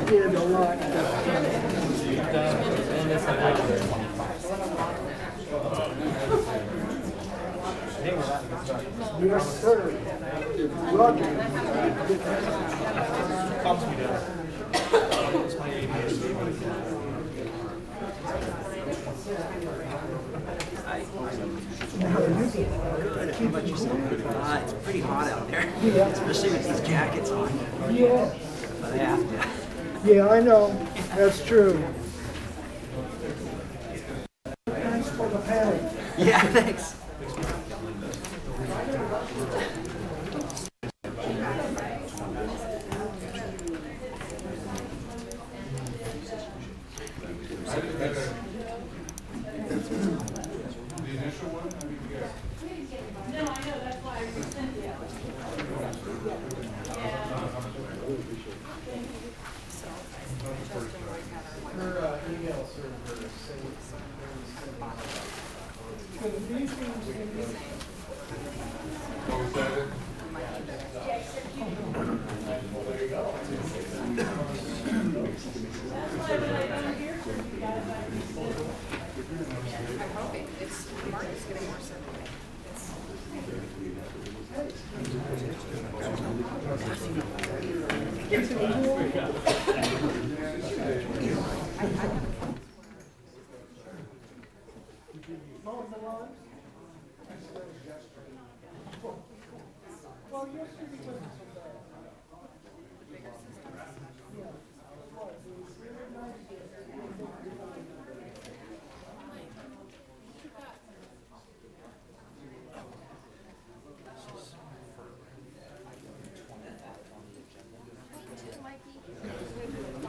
did a lot. Yes, sir. Lucky. It's pretty hot out there, especially with these jackets on. Yeah. But I have to. Yeah, I know. That's true. Thanks for the panic. Yeah, thanks.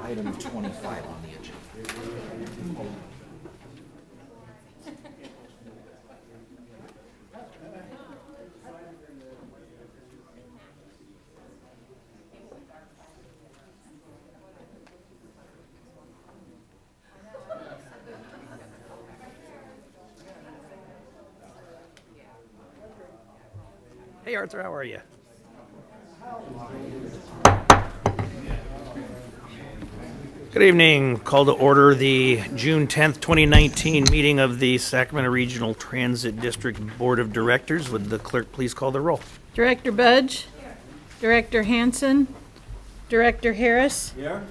Item 25 on the agenda. Hey Arthur, how are you? Good evening. Call to order the June 10th, 2019 meeting of the Sacramento Regional Transit District Board of Directors. Would the clerk please call the roll? Director Budge. Director Hanson. Director Harris. Here.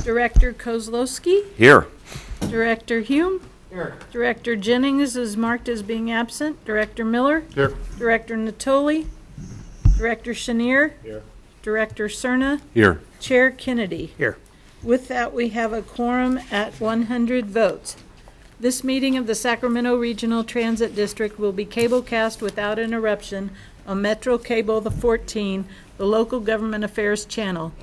Director Kozlowski. Here. Director Hume. Here. Director Jennings is marked as being absent. Director Miller. Here. Director Natoli. Director Chenier. Here. Director Cerna. Here. Chair Kennedy. Here. With that, we have a quorum at 100 votes. This meeting of the Sacramento Regional Transit District will be cablecast without interruption on Metro Cable the 14, the local government affairs channel.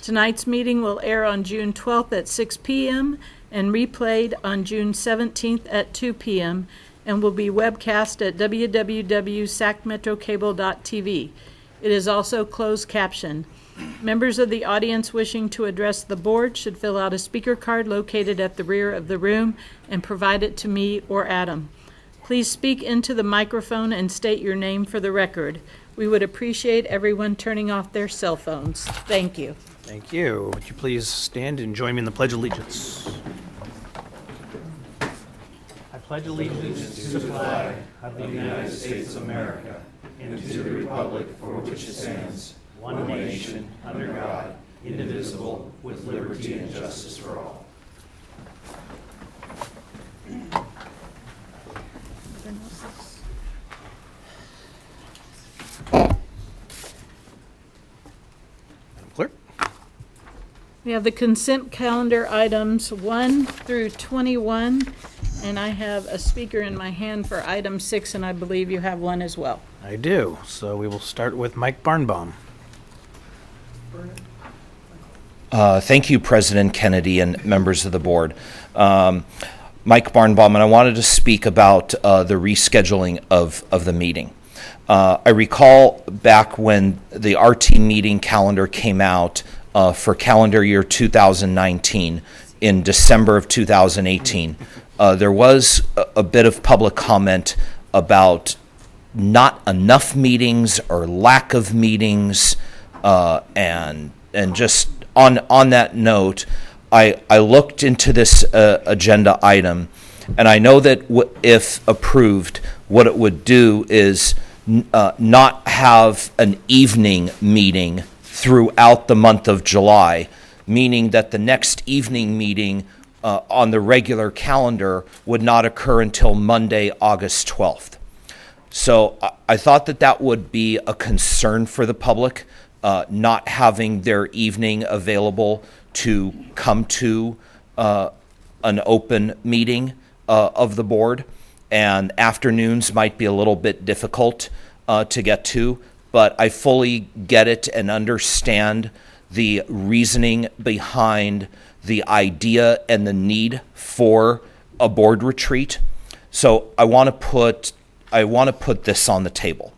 Tonight's meeting will air on June 12th at 6 p.m. and replayed on June 17th at 2 p.m. and will be webcast at www.sacmetrocable.tv. It is also closed caption. Members of the audience wishing to address the board should fill out a speaker card located at the rear of the room and provide it to me or Adam. Please speak into the microphone and state your name for the record. We would appreciate everyone turning off their cell phones. Thank you. Thank you. Would you please stand and join me in the Pledge of Allegiance? I pledge allegiance to the flag of the United States of America and to the republic for which it stands, one nation, under God, indivisible, with liberty and justice for all. Madam Clerk? We have the consent calendar items 1 through 21, and I have a speaker in my hand for item 6, and I believe you have one as well. I do. So we will start with Mike Barnbaum. Thank you, President Kennedy and members of the board. Mike Barnbaum, and I wanted to speak about the rescheduling of the meeting. I recall back when the RT meeting calendar came out for calendar year 2019 in December of 2018, there was a bit of public comment about not enough meetings or lack of meetings and just on that note, I looked into this agenda item, and I know that if approved, what it would do is not have an evening meeting throughout the month of July, meaning that the next evening meeting on the regular calendar would not occur until Monday, August 12th. So I thought that that would be a concern for the public, not having their evening available to come to an open meeting of the board, and afternoons might be a little bit difficult to get to, but I fully get it and understand the reasoning behind the idea and the need for a board retreat. So I want to put this on the table.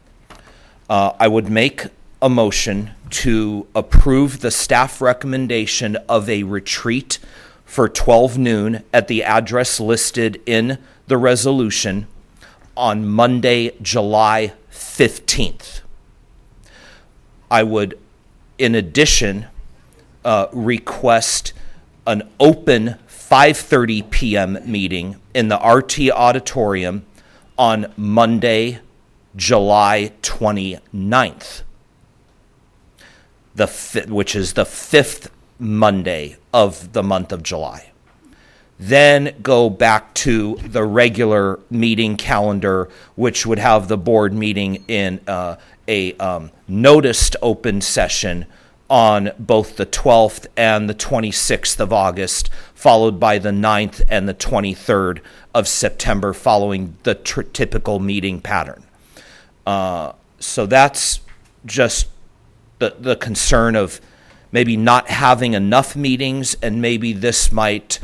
I would make a motion to approve the staff recommendation of a retreat for 12 noon at the address listed in the resolution on Monday, July 15th. I would, in addition, request an open 5:30 p.m. meeting in the RT auditorium on Monday, July 29th, which is the fifth Monday of the month of July. Then go back to the regular meeting calendar, which would have the board meeting in a noticed open session on both the 12th and the 26th of August, followed by the 9th and the 23rd of September, following the typical meeting pattern. So that's just the concern of maybe not having enough meetings, and maybe this might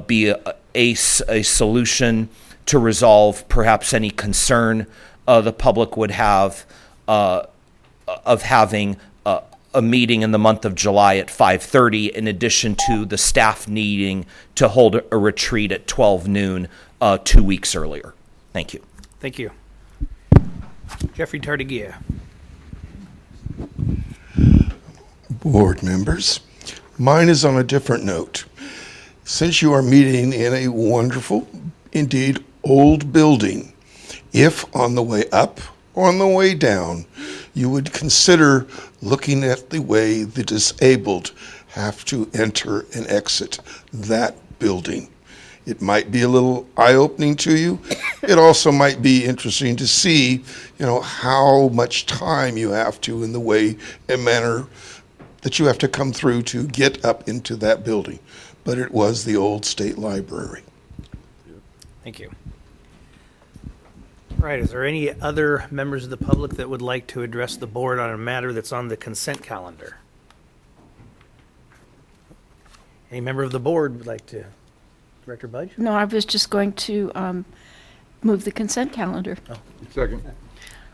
be a solution to resolve perhaps any concern the public would have of having a meeting in the month of July at 5:30, in addition to the staff needing to hold a retreat at 12 noon 2 weeks earlier. Thank you. Thank you. Jeffrey Tardigia. Board members, mine is on a different note. Since you are meeting in a wonderful, indeed old building, if on the way up or on the way down, you would consider looking at the way the disabled have to enter and exit that building. It might be a little eye-opening to you. It also might be interesting to see, how much time you have to in the way and manner that you have to come through to get up into that building. But it was the old state library. Thank you. All right, is there any other members of the public that would like to address the board on a matter that's on the consent calendar? Any member of the board would like to? Director Budge? No, I was just going to move the consent calendar. Second.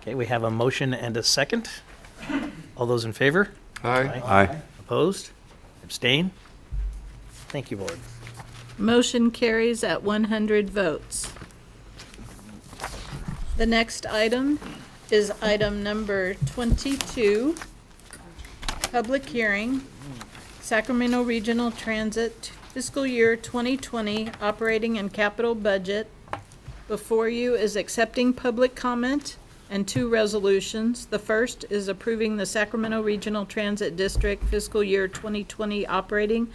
Okay, we have a motion and a second. All those in favor? Aye. Aye. Opposed? Abstain? Thank you, board. Motion carries at 100 votes. The next item is item number 22, public hearing, Sacramento Regional Transit Fiscal Year 2020 Operating and Capital Budget. Before you is accepting public comment and two resolutions. The first is approving the Sacramento Regional Transit District Fiscal Year 2020 Operating,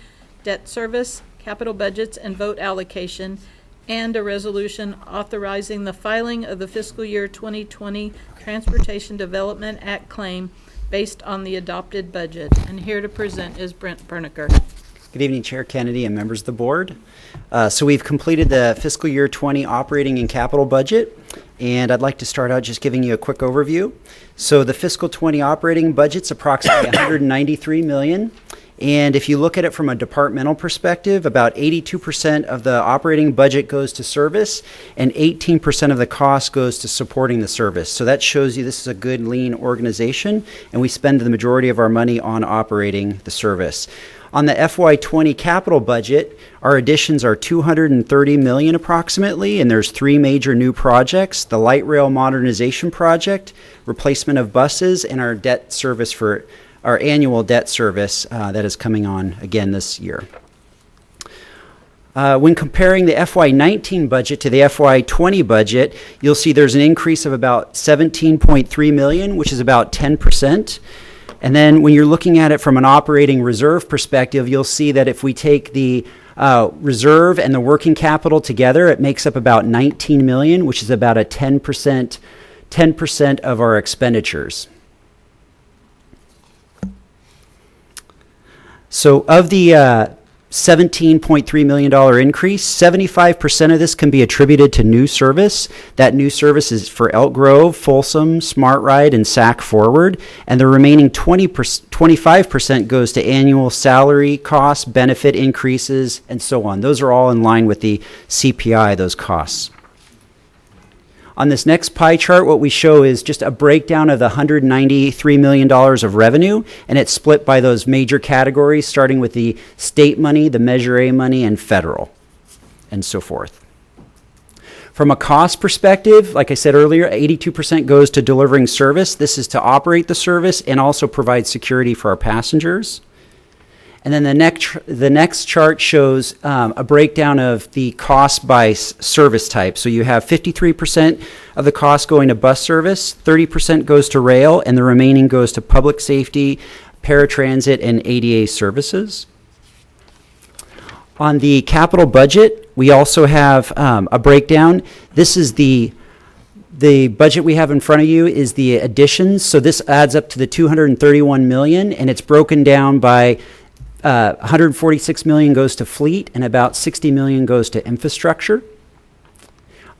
Debt Service, Capital Budgets, and Vote Allocation, and a resolution authorizing the filing of the Fiscal Year 2020 Transportation Development Act claim based on the adopted budget. And here to present is Brent Berniker. Good evening, Chair Kennedy and members of the board. So we've completed the fiscal year 20 operating and capital budget, and I'd like to start out just giving you a quick overview. So the fiscal 20 operating budget's approximately $193 million. And if you look at it from a departmental perspective, about 82% of the operating budget goes to service and 18% of the cost goes to supporting the service. So that shows you this is a good, lean organization, and we spend the majority of our money on operating the service. On the FY20 capital budget, our additions are $230 million approximately, and there's three major new projects: the light rail modernization project, replacement of buses, and our debt service for our annual debt service that is coming on again this year. When comparing the FY19 budget to the FY20 budget, you'll see there's an increase of about $17.3 million, which is about 10%. And then when you're looking at it from an operating reserve perspective, you'll see that if we take the reserve and the working capital together, it makes up about $19 million, which is about a 10% of our expenditures. So of the $17.3 million increase, 75% of this can be attributed to new service. That new service is for Elk Grove, Folsom, Smart Ride, and Sac Forward. And the remaining 25% goes to annual salary costs, benefit increases, and so on. Those are all in line with the CPI, those costs. On this next pie chart, what we show is just a breakdown of the $193 million of revenue, and it's split by those major categories, starting with the state money, the Measure A money, and federal, and so forth. From a cost perspective, like I said earlier, 82% goes to delivering service. This is to operate the service and also provide security for our passengers. And then the next chart shows a breakdown of the cost by service type. So you have 53% of the cost going to bus service, 30% goes to rail, and the remaining goes to public safety, paratransit, and ADA services. On the capital budget, we also have a breakdown. This is the budget we have in front of you is the additions. So this adds up to the $231 million, and it's broken down by 146 million goes to fleet and about 60 million goes to infrastructure.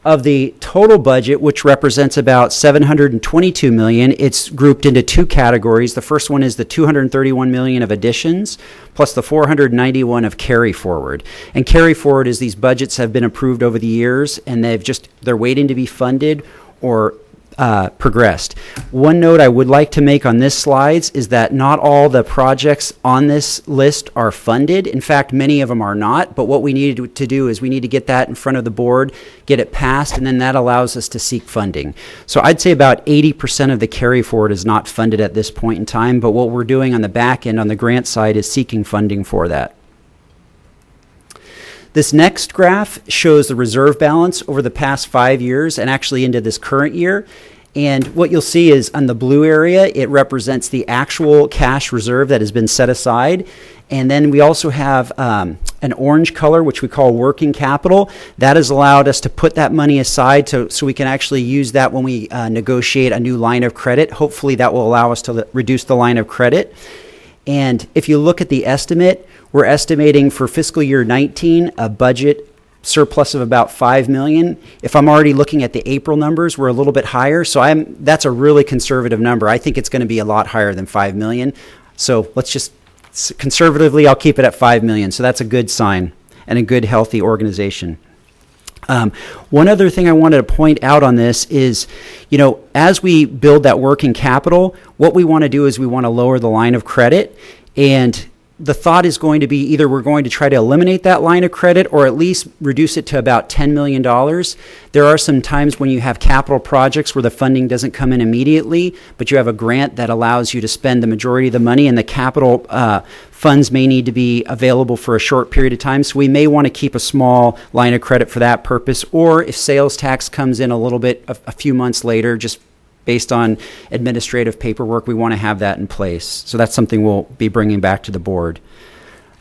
Of the total budget, which represents about 722 million, it's grouped into two categories. The first one is the 231 million of additions plus the 491 of carry forward. And carry forward is these budgets have been approved over the years and they're waiting to be funded or progressed. One note I would like to make on this slides is that not all the projects on this list are funded. In fact, many of them are not, but what we need to do is we need to get that in front of the board, get it passed, and then that allows us to seek funding. So I'd say about 80% of the carry forward is not funded at this point in time, but what we're doing on the back end, on the grant side, is seeking funding for that. This next graph shows the reserve balance over the past 5 years and actually into this current year. And what you'll see is on the blue area, it represents the actual cash reserve that has been set aside. And then we also have an orange color, which we call working capital. That has allowed us to put that money aside so we can actually use that when we negotiate a new line of credit. Hopefully that will allow us to reduce the line of credit. And if you look at the estimate, we're estimating for fiscal year 19 a budget surplus of about $5 million. If I'm already looking at the April numbers, we're a little bit higher. So that's a really conservative number. I think it's going to be a lot higher than $5 million. So let's just conservatively, I'll keep it at $5 million. So that's a good sign and a good, healthy organization. One other thing I wanted to point out on this is, as we build that working capital, what we want to do is we want to lower the line of credit. And the thought is going to be either we're going to try to eliminate that line of credit or at least reduce it to about $10 million. There are some times when you have capital projects where the funding doesn't come in immediately, but you have a grant that allows you to spend the majority of the money, and the capital funds may need to be available for a short period of time. So we may want to keep a small line of credit for that purpose, or if sales tax comes in a little bit a few months later, just based on administrative paperwork, we want to have that in place. So that's something we'll be bringing back to the board.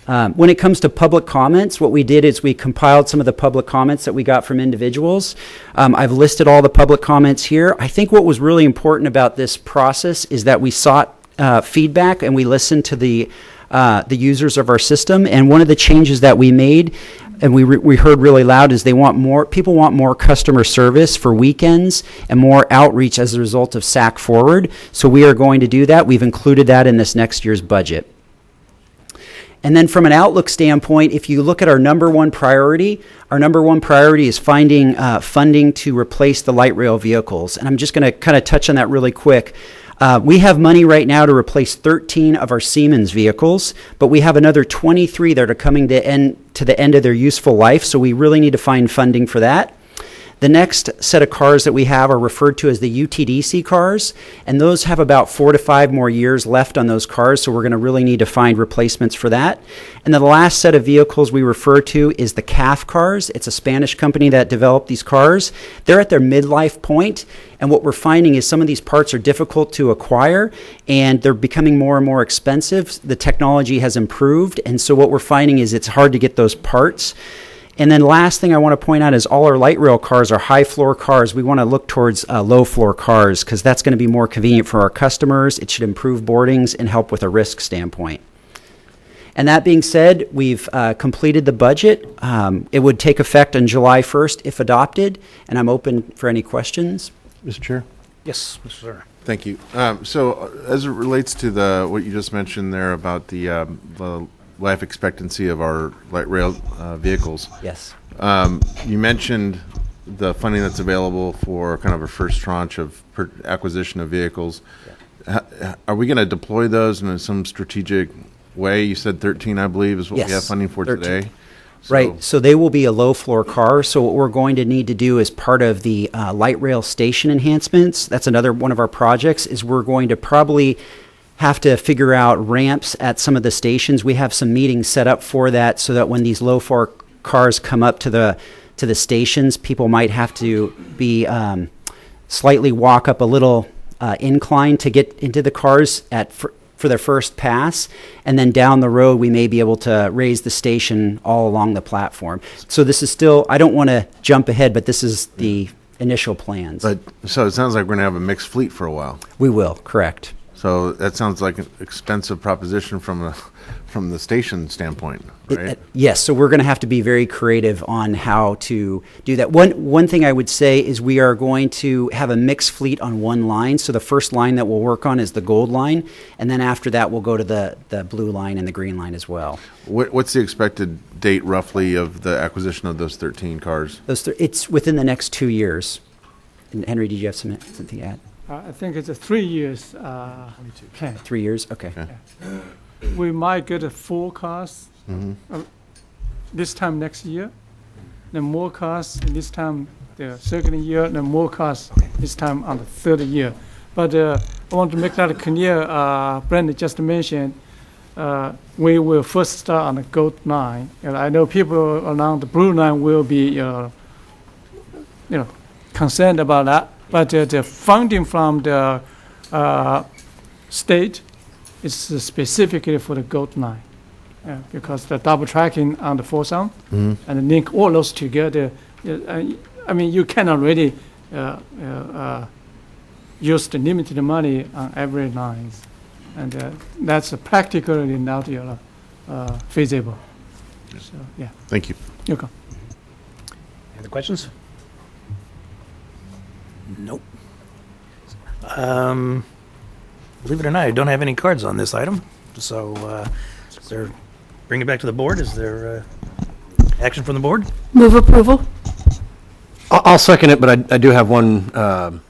When it comes to public comments, what we did is we compiled some of the public comments that we got from individuals. I've listed all the public comments here. I think what was really important about this process is that we sought feedback and we listened to the users of our system. And one of the changes that we made and we heard really loud is people want more customer service for weekends and more outreach as a result of SAC Forward. So we are going to do that. We've included that in this next year's budget. And then from an outlook standpoint, if you look at our number one priority is finding funding to replace the light rail vehicles. And I'm just going to kind of touch on that really quick. We have money right now to replace 13 of our Siemens vehicles, but we have another 23 that are coming to the end of their useful life, so we really need to find funding for that. The next set of cars that we have are referred to as the UTDC cars, and those have about 4 to 5 more years left on those cars, so we're going to really need to find replacements for that. And then the last set of vehicles we refer to is the CAF cars. It's a Spanish company that developed these cars. They're at their midlife point, and what we're finding is some of these parts are difficult to acquire, and they're becoming more and more expensive. The technology has improved, and so what we're finding is it's hard to get those parts. And then last thing I want to point out is all our light rail cars are high floor cars. We want to look towards low floor cars because that's going to be more convenient for our customers. It should improve boardings and help with a risk standpoint. And that being said, we've completed the budget. It would take effect on July 1st if adopted, and I'm open for any questions. Mr. Chair? Yes, Mr. Zerner. Thank you. So as it relates to what you just mentioned there about the life expectancy of our light rail vehicles, Yes. you mentioned the funding that's available for kind of a first tranche of acquisition of vehicles. Are we going to deploy those in some strategic way? You said 13, I believe, is what we have Yes, funding for 13. today. Right, so they will be a low-floor car. So what we're going to need to do as part of the light rail station enhancements, that's another one of our projects, is we're going to probably have to figure out ramps at some of the stations. We have some meetings set up for that so that when these low-floor cars come up to the stations, people might have to be slightly walk up a little incline to get into the cars for their first pass, and then down the road we may be able to raise the station all along the platform. So this is still, I don't want to jump ahead, but this is the initial plans. But so it sounds like we're going to have a mixed fleet for a while. We will, correct. So that sounds like an expensive proposition from the station standpoint, right? Yes, so we're going to have to be very creative on how to do that. One thing I would say is we are going to have a mixed fleet on one line. So the first line that we'll work on is the gold line, and then after that we'll go to the blue line and the green line as well. What's the expected date roughly of the acquisition of those 13 cars? It's within the next 2 years. And Henry, did you have something to add? I think it's a 3 years plan. 3 years? Okay. We might get a full cars this time next year, then more cars this time the second year, then more cars this time on the third year. But I want to make that clear. Brenda just mentioned we will first start on the gold line, and I know people along the blue line will be concerned about that. But the funding from the state is specifically for the gold line, because the double tracking on the foursome and link all those together. I mean, you cannot really use the limited money on every line, and that's practically not feasible. So, yeah. Thank you. You're welcome. Any other questions? Nope. Believe it or not, I don't have any cards on this item. So, bring it back to the board. Is there action from the board? Move approval? I'll second it, but I do have one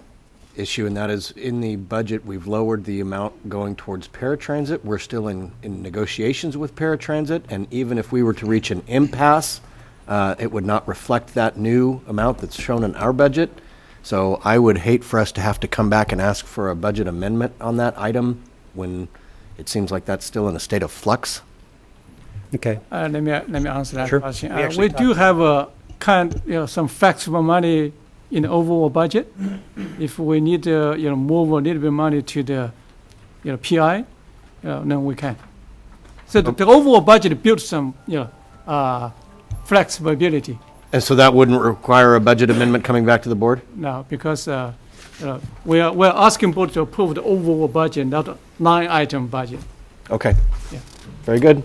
issue, and that is in the budget, we've lowered the amount going towards paratransit. We're still in negotiations with paratransit, and even if we were to reach an impasse, it would not reflect that new amount that's shown in our budget. So I would hate for us to have to come back and ask for a budget amendment on that item when it seems like that's still in a state of flux. Okay. Let me answer that Sure. question. We actually We do have a some flexible money in the overall budget. If we need to move a little bit of money to the PI, then we can. So the overall budget builds some flexibility And so that wouldn't require a budget amendment coming back to the board? now, because we're asking board to approve the overall budget, not a line-item budget. Okay. Yeah. Very good.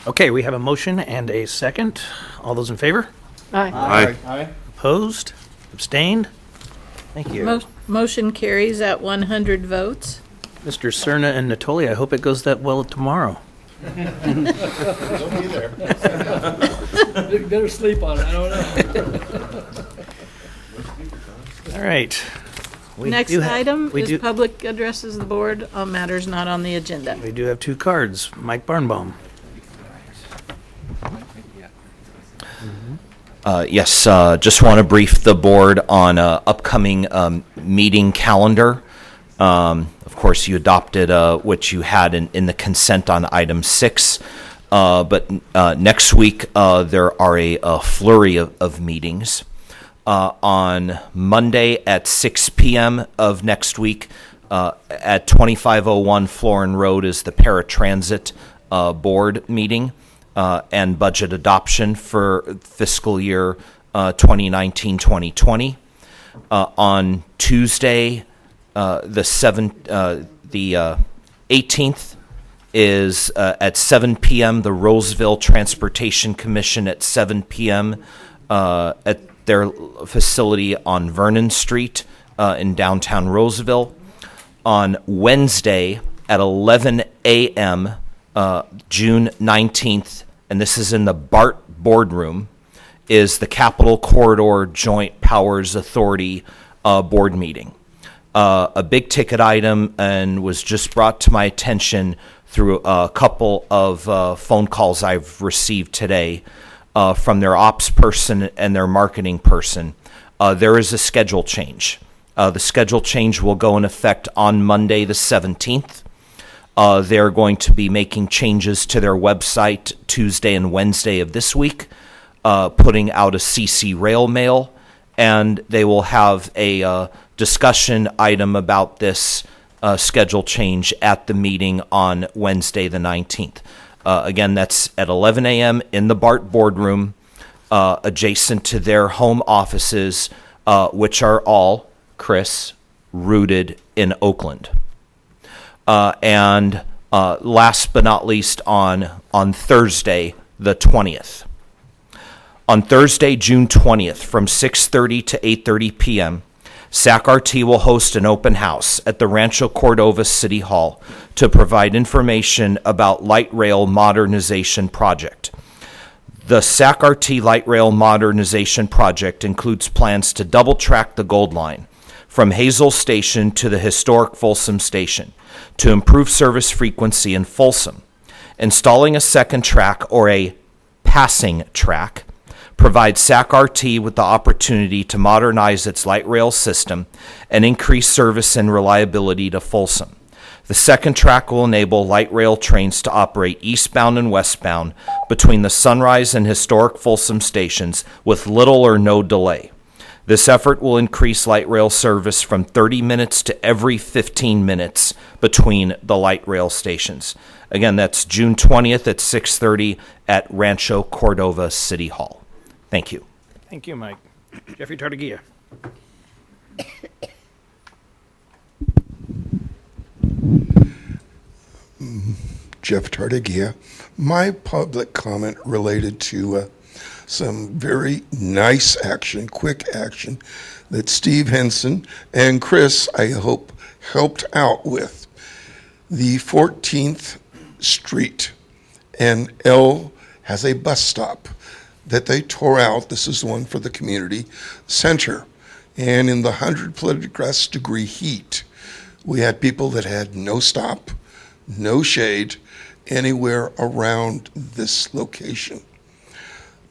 Okay, we have a motion and a second. All those in favor? Aye. Aye. Opposed? Abstained? Thank you. Motion carries at 100 votes. Mr. Cerna and Natoli, I hope it goes that well tomorrow. Better sleep on it, I don't know. All right. Next item is public addresses the board on matters not on the agenda. We do have two cards. Mike Barnbaum. Yes, just want to brief the board on upcoming meeting calendar. Of course, you adopted what you had in the consent on item 6, but next week there are a flurry of meetings. On Monday at 6 p.m. of next week at 2501 Florin Road is the Paratransit Board meeting. And budget adoption for fiscal year 2019-2020. On Tuesday, the 18th is at 7 p.m. the Roseville Transportation Commission at 7 p.m. At their facility on Vernon Street in downtown Roseville. On Wednesday at 11 a.m. June 19th, and this is in the BART boardroom, is the Capital Corridor Joint Powers Authority board meeting. A big ticket item and was just brought to my attention through a couple of phone calls I've received today from their ops person and their marketing person. There is a schedule change. The schedule change will go in effect on Monday the 17th. They're going to be making changes to their website Tuesday and Wednesday of this week, putting out a CC rail mail, and they will have a discussion item about this schedule change at the meeting on Wednesday the 19th. Again, that's at 11 a.m. in the BART boardroom, adjacent to their home offices, which are all, Chris, rooted in Oakland. And last but not least, on Thursday, the 20th. On Thursday, June 20th, from 6:30 to 8:30 p.m., SAC-RT will host an open house at the Rancho Cordova City Hall to provide information about light rail modernization project. The SAC-RT light rail modernization project includes plans to double-track the Gold Line from Hazel Station to the historic Folsom Station to improve service frequency in Folsom. Installing a second track or a passing track provides SAC-RT with the opportunity to modernize its light rail system and increase service and reliability to Folsom. The second track will enable light rail trains to operate eastbound and westbound between the Sunrise and historic Folsom stations with little or no delay. This effort will increase light rail service from 30 minutes to every 15 minutes between the light rail stations. Again, that's June 20th at 6:30 at Rancho Cordova City Hall. Thank you. Thank you, Mike. Jeffrey Tartagia. Jeff Tartagia. My public comment related to some very nice action, quick action that Steve Henson and Chris, I hope, helped out with. The 14th Street and L has a bus stop that they tore out. This is the one for the community center. And in the 100+ degree heat, we had people that had no stop, no shade anywhere around this location.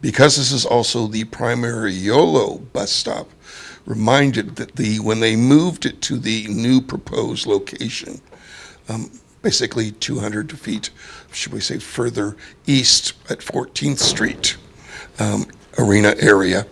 Because this is also the primary YOLO bus stop, reminded that when they moved it to the new proposed location, basically 200 feet, should we say, further east at 14th Street arena area,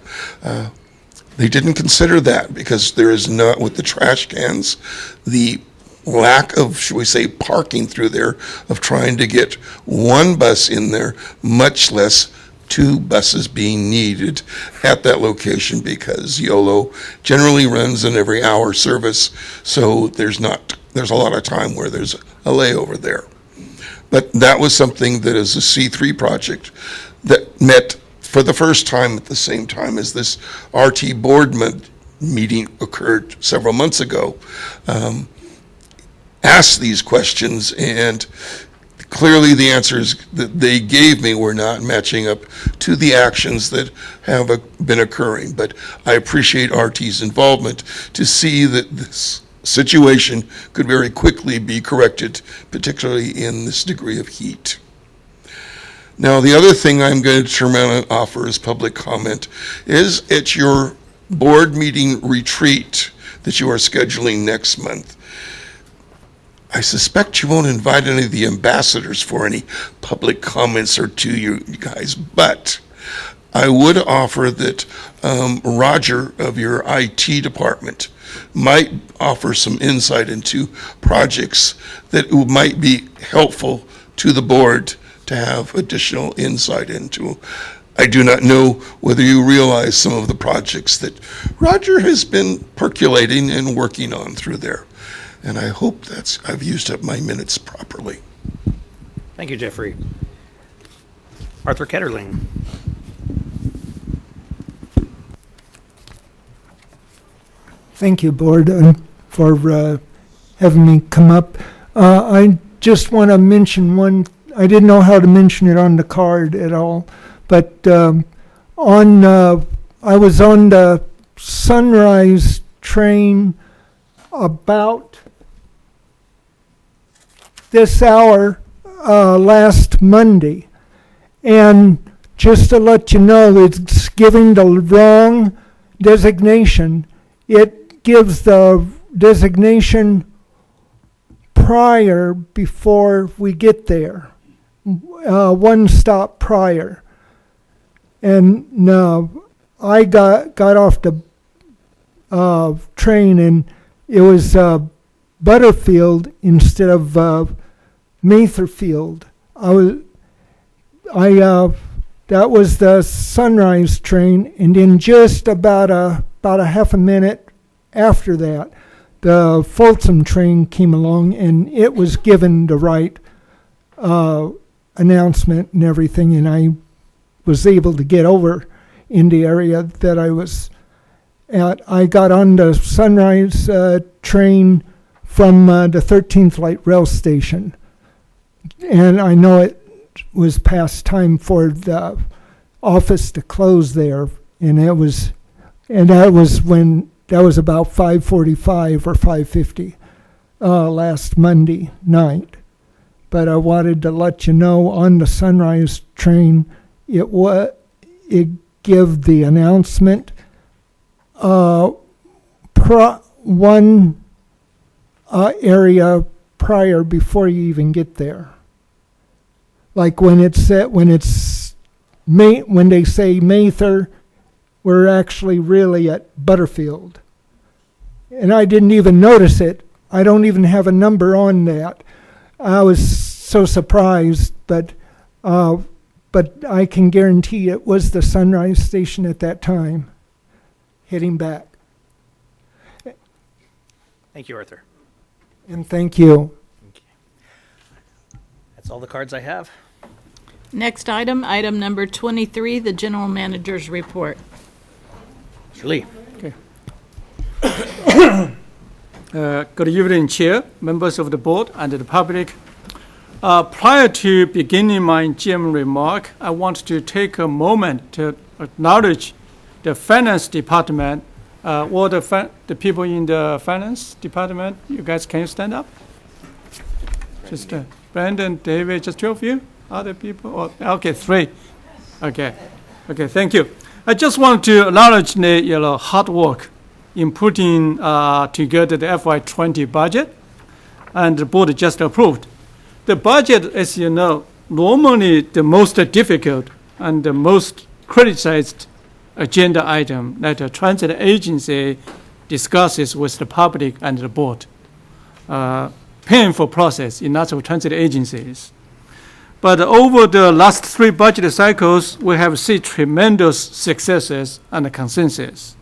they didn't consider that because there is not, with the trash cans, the lack of, should we say, parking through there, of trying to get one bus in there, much less 2 buses being needed at that location, because YOLO generally runs an every hour service, so there's a lot of time where there's a layover there. But that was something that is a C3 project that met for the first time at the same time as this RT board meeting occurred several months ago. Asked these questions, and clearly the answers that they gave me were not matching up to the actions that have been occurring. But I appreciate RT's involvement to see that this situation could very quickly be corrected, particularly in this degree of heat. Now, the other thing I'm going to turn around and offer as public comment is at your board meeting retreat that you are scheduling next month. I suspect you won't invite any of the ambassadors for any public comments or to you guys, but I would offer that Roger of your IT department might offer some insight into projects that might be helpful to the board to have additional insight into. I do not know whether you realize some of the projects that Roger has been percolating and working on through there. And I hope I've used up my minutes properly. Thank you, Jeffrey. Arthur Ketterling. Thank you, Board, for having me come up. I just want to mention one. I didn't know how to mention it on the card at all, but I was on the Sunrise train about this hour last Monday, and just to let you know, it's giving the wrong designation. It gives the designation prior before we get there, one stop prior. And I got off the train, and it was Butterfield instead of Matherfield. That was the Sunrise train, and then just about a half a minute after that, the Folsom train came along, and it was given the right announcement and everything, and I was able to get over in the area that I was at. I got on the Sunrise train from the 13th Light Rail Station, and I know it was past time for the office to close there, and that was about 5:45 or 5:50 last Monday night. But I wanted to let you know on the Sunrise train, it gave the announcement one area prior before you even get there. Like when they say Mather, we're actually really at Butterfield. And I didn't even notice it. I don't even have a number on that. I was so surprised, but I can guarantee it was the Sunrise station at that time, heading back. Thank you, Arthur. And thank you. That's all the cards I have. Next item number 23, the general manager's report. Julie. Okay. Good evening, Chair, members of the board, and the public. Prior to beginning my GM remark, I want to take a moment to acknowledge the finance department. All the people in the finance department, you guys, can you stand up? Just Brandon, David, just two of you? Other people? Okay, three. Okay, thank you. I just want to acknowledge the hard work in putting together the FY20 budget, and the board just approved. The budget, as you know, normally the most difficult and the most criticized agenda item that a transit agency discusses with the public and the board. Painful process in lots of transit agencies. But over the last three budget cycles, we have seen tremendous successes and consensus.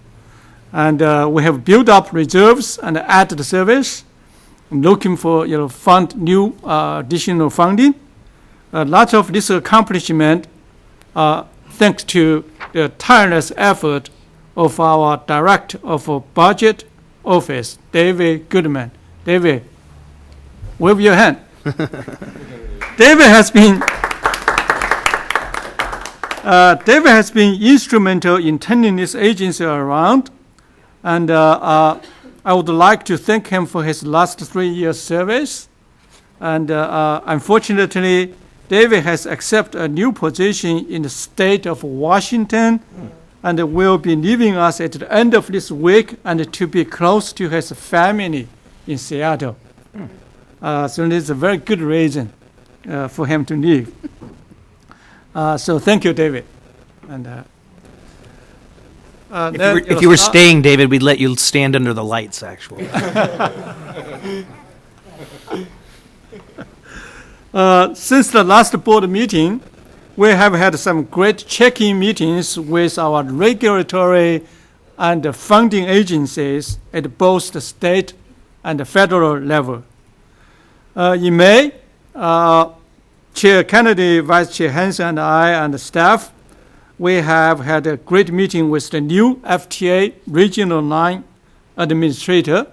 And we have built up reserves and added service, looking for fund new additional funding. Lots of this accomplishment thanks to the tireless effort of our Director of Budget Office, David Goodman. David, wave your hand. David has been instrumental in turning this agency around, and I would like to thank him for his last 3 years service. And unfortunately, David has accepted a new position in the state of Washington and will be leaving us at the end of this week and to be close to his family in Seattle. So this is a very good reason for him to leave. So thank you, David. And if you were staying, David, we'd let you stand under the lights, actually. Since the last board meeting, we have had some great check-in meetings with our regulatory and funding agencies at both the state and the federal level. In May, Chair Kennedy, Vice Chair Hansen, and I and the staff, we have had a great meeting with the new FTA Regional 9 Administrator.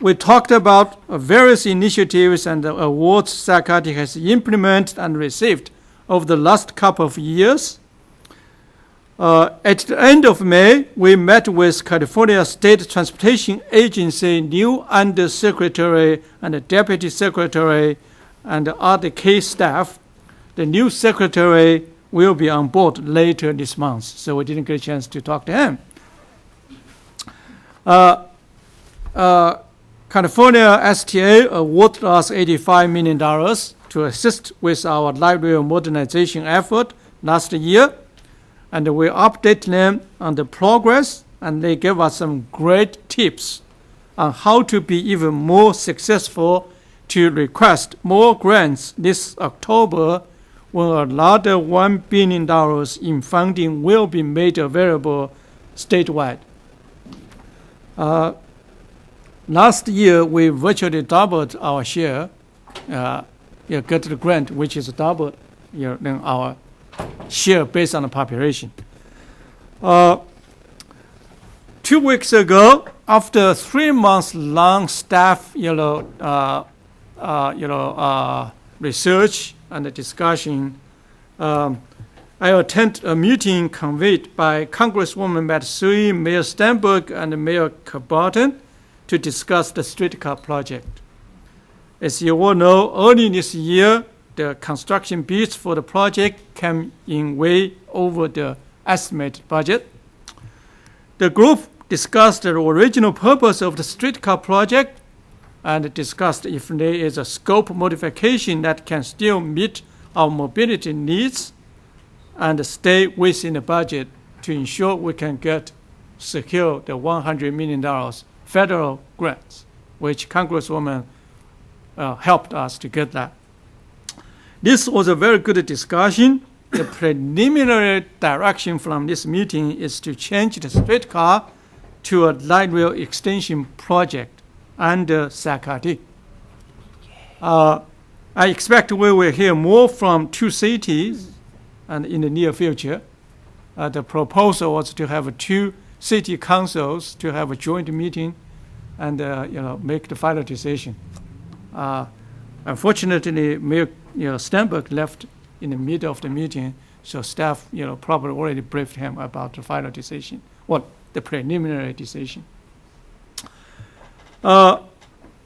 We talked about various initiatives and awards SACRT has implemented and received over the last couple of years. At the end of May, we met with California State Transportation Agency new Undersecretary and Deputy Secretary and other key staff. The new secretary will be on board later this month, so we didn't get a chance to talk to him. California STA awarded us $85 million to assist with our light rail modernization effort last year, and we update them on the progress, and they gave us some great tips on how to be even more successful to request more grants this October when another $1 billion in funding will be made available statewide. Last year, we virtually doubled our share, get the grant, which is double than our share based on the population. 2 weeks ago, after 3 months long staff, research and discussion, I attended a meeting convened by Congresswoman Matsui, Mayor Stenberg, and Mayor Caboton to discuss the streetcar project. As you all know, early this year, the construction bids for the project came in way over the estimated budget. The group discussed the original purpose of the streetcar project and discussed if there is a scope modification that can still meet our mobility needs and stay within the budget to ensure we can secure the $100 million federal grants, which Congresswoman helped us to get that. This was a very good discussion. The preliminary direction from this meeting is to change the streetcar to a light rail extension project under SACRT. I expect we will hear more from 2 cities and in the near future. The proposal was to have 2 city councils to have a joint meeting and make the final decision. Unfortunately, Mayor Stenberg left in the middle of the meeting, so staff probably already briefed him about the final decision, the preliminary decision. At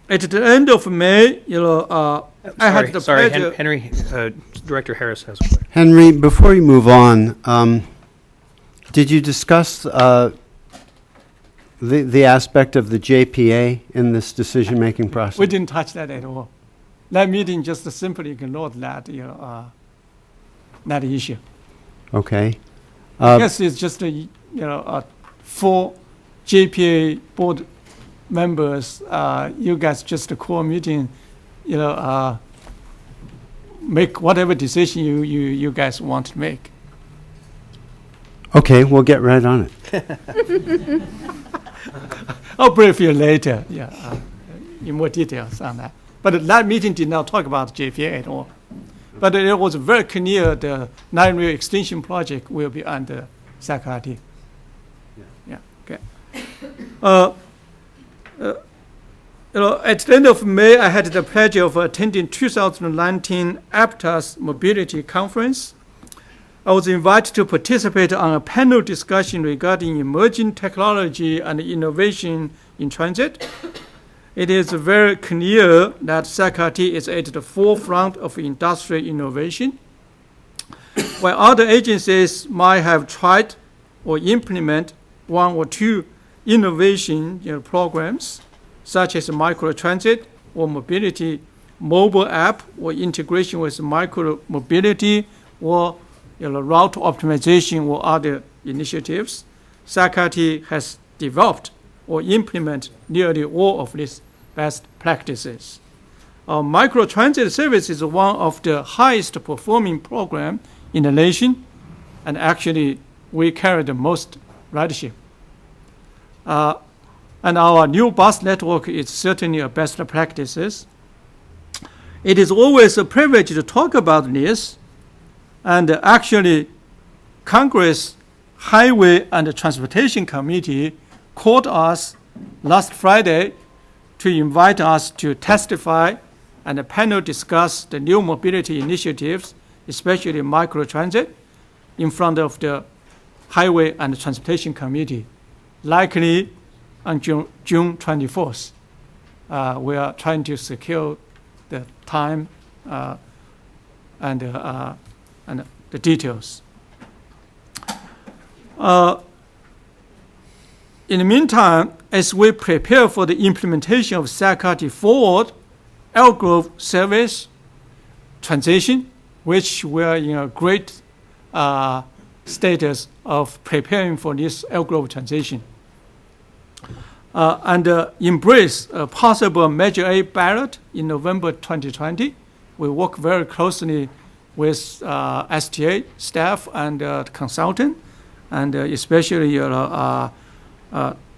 the end of May, I had the pleasure. Henry, Director Harris has a question. Henry, before you move on, did you discuss the aspect of the JPA in this decision-making process? We didn't touch that at all. That meeting just simply ignored that that issue. Okay. I guess it's just 4 JPA board members. You guys just a core meeting. Make whatever decision you guys want to make. Okay, we'll get right on it. I'll brief you later. In more details on that. But that meeting did not talk about JPA at all. But it was very clear the light rail extension project will be under SACRT. Okay. At the end of May, I had the pleasure of attending 2019 APTA's Mobility Conference. I was invited to participate on a panel discussion regarding emerging technology and innovation in transit. it is very clear that SACRT is at the forefront of industrial innovation. While other agencies might have tried or implement one or two innovation programs, such as microtransit or mobility mobile app or integration with micro mobility or route optimization or other initiatives, SACRT has developed or implemented nearly all of these best practices. Our microtransit service is one of the highest performing programs in the nation, and actually we carry the most ridership. And our new bus network is certainly a best practices. It is always a privilege to talk about this, and actually Congress Highway and Transportation Committee called us last Friday to invite us to testify and a panel discuss the new mobility initiatives, especially microtransit, in front of the Highway and Transportation Committee, likely on June 24th. We are trying to secure the time and the details. In the meantime, as we prepare for the implementation of SACRT Forward Elgrove service transition, which we are in a great status of preparing for this Elgrove transition, and embrace a possible Measure A ballot in November 2020. We work very closely with STA staff and consultant, and especially the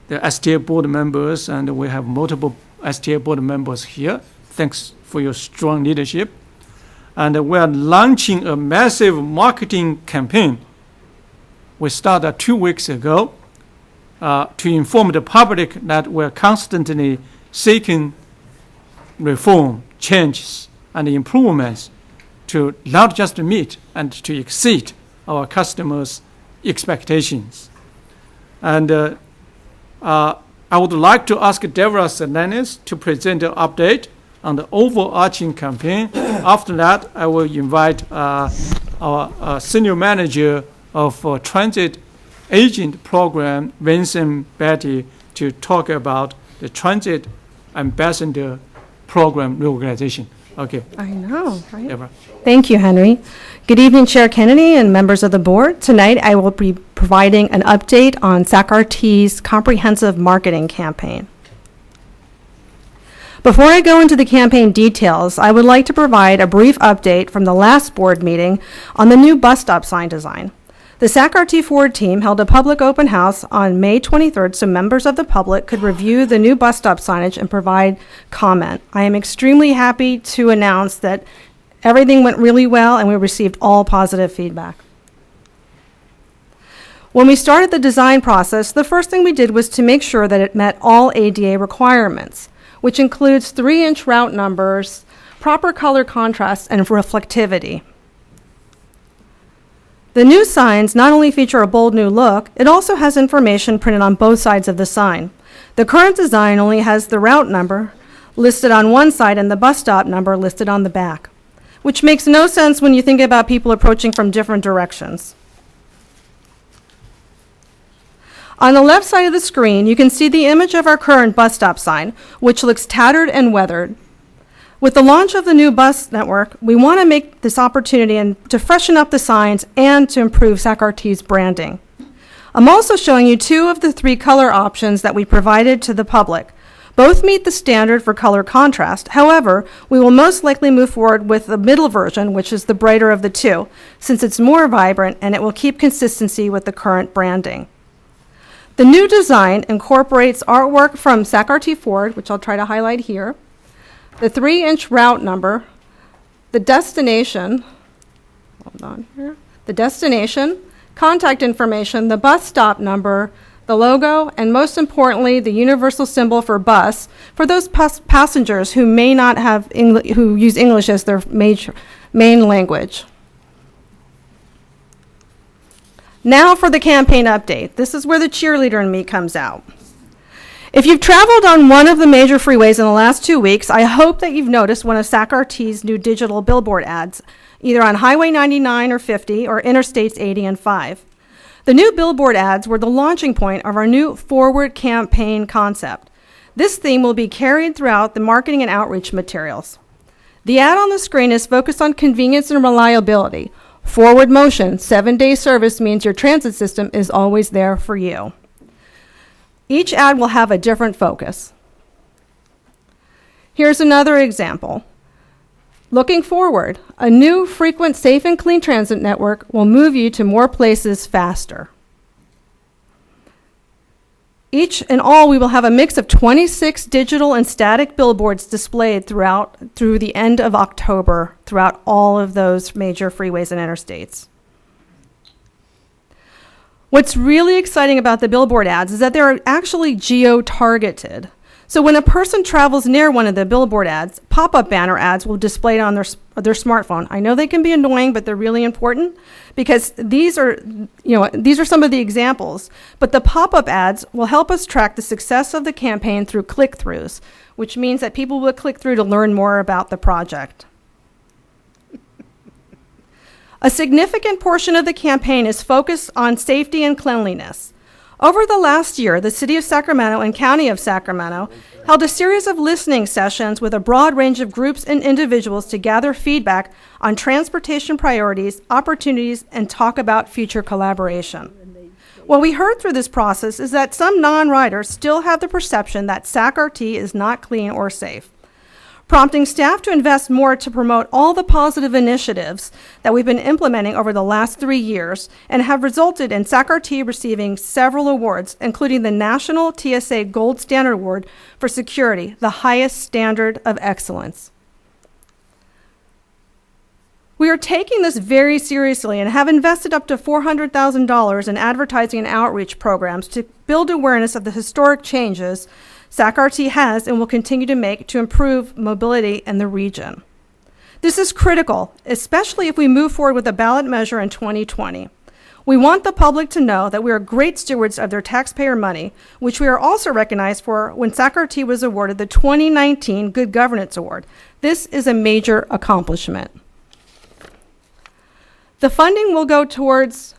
STA board members, and we have multiple STA board members here. Thanks for your strong leadership. And we are launching a massive marketing campaign. We started 2 weeks ago to inform the public that we're constantly seeking reform, changes, and improvements to not just meet and to exceed our customers' expectations. And I would like to ask Deborah Selenis to present an update on the overarching campaign. After that, I will invite our senior manager of transit agent program, Vincent Betty, to talk about the transit ambassador program reorganization. Okay. I know, right? Deborah. Thank you, Henry. Good evening, Chair Kennedy and members of the board. Tonight, I will be providing an update on SACRT's comprehensive marketing campaign. Before I go into the campaign details, I would like to provide a brief update from the last board meeting on the new bus stop sign design. The SACRT Forward team held a public open house on May 23rd so members of the public could review the new bus stop signage and provide comment. I am extremely happy to announce that everything went really well and we received all positive feedback. When we started the design process, the first thing we did was to make sure that it met all ADA requirements, which includes 3-inch route numbers, proper color contrast, and reflectivity. The new signs not only feature a bold new look, it also has information printed on both sides of the sign. The current design only has the route number listed on one side and the bus stop number listed on the back, which makes no sense when you think about people approaching from different directions. On the left side of the screen, you can see the image of our current bus stop sign, which looks tattered and weathered. With the launch of the new bus network, we want to make this opportunity to freshen up the signs and to improve SACRT's branding. I'm also showing you 2 of the 3 color options that we provided to the public. Both meet the standard for color contrast. However, we will most likely move forward with the middle version, which is the brighter of the 2, since it's more vibrant and it will keep consistency with the current branding. The new design incorporates artwork from SACRT Forward, which I'll try to highlight here, the 3-inch route number, the destination, contact information, the bus stop number, the logo, and most importantly, the universal symbol for bus for those passengers who may not have who use English as their main language. Now for the campaign update. This is where the cheerleader in me comes out. If you've traveled on one of the major freeways in the last 2 weeks, I hope that you've noticed one of SAC-RT's new digital billboard ads, either on Highway 99 or 50 or Interstates 80 and 5. The new billboard ads were the launching point of our new Forward campaign concept. This theme will be carried throughout the marketing and outreach materials. The ad on the screen is focused on convenience and reliability. Forward motion, 7-day service means your transit system is always there for you. Each ad will have a different focus. Here's another example. Looking forward, a new frequent, safe, and clean transit network will move you to more places faster. Each and all, we will have a mix of 26 digital and static billboards displayed through the end of October throughout all of those major freeways and interstates. What's really exciting about the billboard ads is that they're actually geo-targeted. So when a person travels near one of the billboard ads, pop-up banner ads will display it on their smartphone. I know they can be annoying, but they're really important because these are some of the examples. But the pop-up ads will help us track the success of the campaign through click-throughs, which means that people will click through to learn more about the project. A significant portion of the campaign is focused on safety and cleanliness. Over the last year, the City of Sacramento and County of Sacramento held a series of listening sessions with a broad range of groups and individuals to gather feedback on transportation priorities, opportunities, and talk about future collaboration. What we heard through this process is that some non-riders still have the perception that SAC-RT is not clean or safe, prompting staff to invest more to promote all the positive initiatives that we've been implementing over the last 3 years and have resulted in SAC-RT receiving several awards, including the National TSA Gold Standard Award for Security, the highest standard of excellence. We are taking this very seriously and have invested up to $400,000 in advertising and outreach programs to build awareness of the historic changes SAC-RT has and will continue to make to improve mobility in the region. This is critical, especially if we move forward with a ballot measure in 2020. We want the public to know that we are great stewards of their taxpayer money, which we are also recognized for when SAC-RT was awarded the 2019 Good Governance Award. This is a major accomplishment. The funding will go towards